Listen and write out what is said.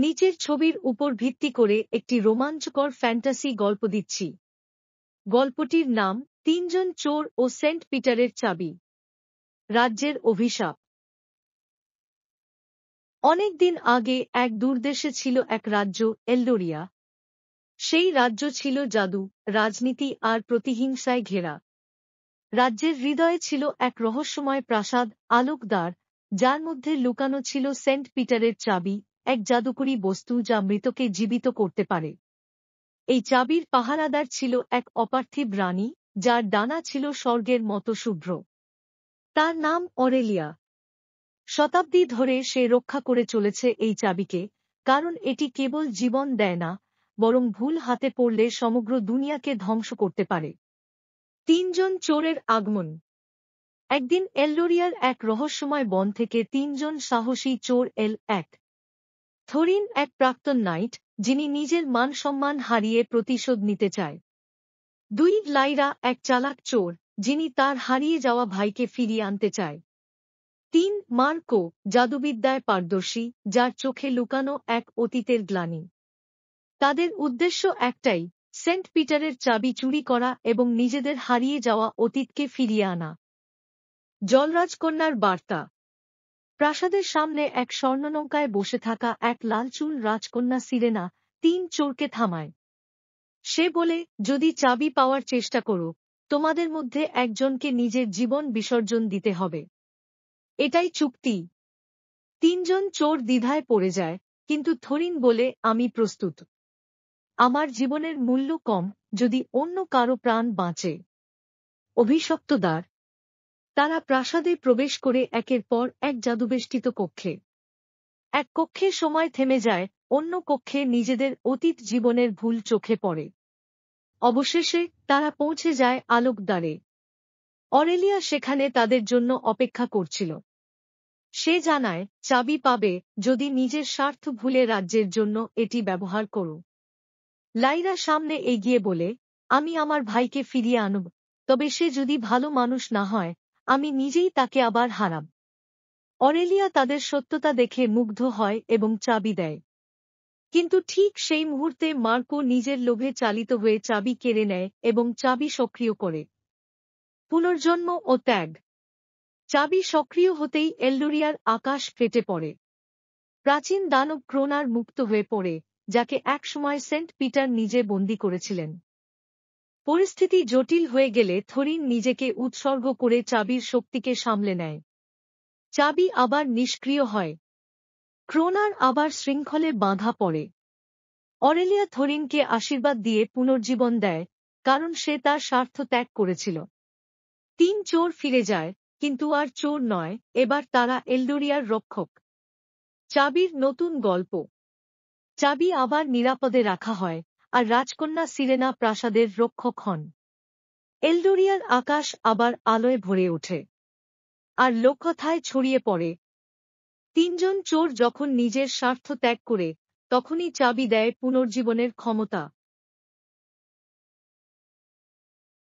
নিচের ছবির উপর ভিত্তি করে একটি রোমাঞ্চকর ফ্যান্টাসি গল্প দিচ্ছি। গল্পটির নাম তিনজন চোর ও সেন্ট পিটারের চাবি। রাজ্যের অভিশাপ। অনেক দিন আগে এক দূরদেশে ছিল এক রাজ্য, এলডোরিয়া। সেই রাজ্য ছিল জাদু, রাজনীতি আর প্রতিহিংসায় ঘেরা। রাজ্যের হৃদয়ে ছিল এক রহস্যময় প্রাসাদ, আলোকদ্বার, যার মধ্যে লুকানো ছিল সেন্ট পিটারের চাবি, এক জাদুকরী বস্তু যা মৃতকে জীবিত করতে পারে। এই চাবির পাহারাদার ছিল এক অপার্থিব রানী, যার ডানা ছিল স্বর্গের মতো শুভ্র। তার নাম অরেলিয়া। শতাব্দী ধরে সে রক্ষা করে চলেছে এই চাবিকে, কারণ এটি কেবল জীবন দেয় না, বরং ভুল হাতে পড়লে সমগ্র দুনিয়াকে ধ্বংস করতে পারে। তিনজন চোরের আগমন। একদিন এলডোরিয়ার এক রহস্যময় বন থেকে তিনজন সাহসী চোর এক থরিন, এক প্রাক্তন নাইট, যিনি নিজের মান সম্মান হারিয়ে প্রতিশোধ নিতে চায়। 2 লাইরা, এক চালাক চোর, যিনি তার হারিয়ে যাওয়া ভাইকে ফিরিয়ে আনতে চায়। 3 মার্কো, জাদুবিদ্যায় পারদর্শী, যার চোখে লুকানো এক অতীতের গ্লানি। তাদের উদ্দেশ্য একটাই, সেন্ট পিটারের চাবি চুরি করা এবং নিজেদের হারিয়ে যাওয়া অতীতকে ফিরিয়ে আনা। জলরাজকন্যার বার্তা। প্রাসাদের সামনে এক স্বর্ণনৌকায় বসে থাকা এক লালচুল রাজকন্যা সিরেনা 3 চোরকে থামায়। সে বলে, যদি চাবি পাওয়ার চেষ্টা করো, তোমাদের মধ্যে একজনকে নিজের জীবন বিসর্জন দিতে হবে। এটাই চুক্তি। 3 জন চোর দ্বিধায় পড়ে যায়, কিন্তু থরিন বলে, আমি প্রস্তুত। আমার জীবনের মূল্য কম, যদি অন্য কারো প্রাণ বাঁচে। অভিশপ্ত দ্বার। তারা প্রাসাদে প্রবেশ করে একের পর এক জাদুবেষ্টিত কক্ষে। এক কক্ষে সময় থেমে যায়, অন্য কক্ষে নিজেদের অতীত জীবনের ভুল চোখে পড়ে। অবশেষে তারা পৌঁছে যায় আলোকদ্বারে। অরেলিয়া সেখানে তাদের জন্য অপেক্ষা করছিল। সে জানায়, চাবি পাবে, যদি নিজের স্বার্থ ভুলে রাজ্যের জন্য এটি ব্যবহার করো। লাইরা সামনে এগিয়ে বলে, আমি আমার ভাইকে ফিরিয়ে আনব, তবে সে যদি ভালো মানুষ না হয়, আমি নিজেই তাকে আবার হারাব। অরেলিয়া তাদের সত্যতা দেখে মুগ্ধ হয় এবং চাবি দেয়। কিন্তু ঠিক সেই মুহূর্তে মার্কো নিজের লোভে চালিত হয়ে চাবি কেড়ে নেয় এবং চাবি সক্রিয় করে। পুনর্জন্ম ও ত্যাগ। চাবি সক্রিয় হতেই এলডোরিয়ার আকাশ ফেটে পড়ে। প্রাচীন দানব ক্রোনার মুক্ত হয়ে পড়ে, যাকে একসময় সেন্ট পিটার নিজে বন্দী করেছিলেন। পরিস্থিতি জটিল হয়ে গেলে থরিন নিজেকে উৎসর্গ করে চাবির শক্তিকে সামলে নেয়। চাবি আবার নিষ্ক্রিয় হয়। ক্রোনার আবার শৃঙ্খলে বাঁধা পড়ে। অরেলিয়া থরিনকে আশীর্বাদ দিয়ে পুনর্জীবন দেয়, কারণ সে তার স্বার্থ ত্যাগ করেছিল। 3 চোর ফিরে যায়, কিন্তু আর চোর নয়, এবার তারা এলডোরিয়ার রক্ষক। চাবির নতুন গল্প। চাবি আবার নিরাপদে রাখা হয়, আর রাজকন্যা সিরেনা প্রাসাদের রক্ষক হন। এলডোরিয়ার আকাশ আবার আলোয় ভরে ওঠে, আর লোককথায় ছড়িয়ে পড়ে। 3 জন চোর যখন নিজের স্বার্থ ত্যাগ করে, তখনই চাবি দেয় পুনর্জীবনের ক্ষমতা।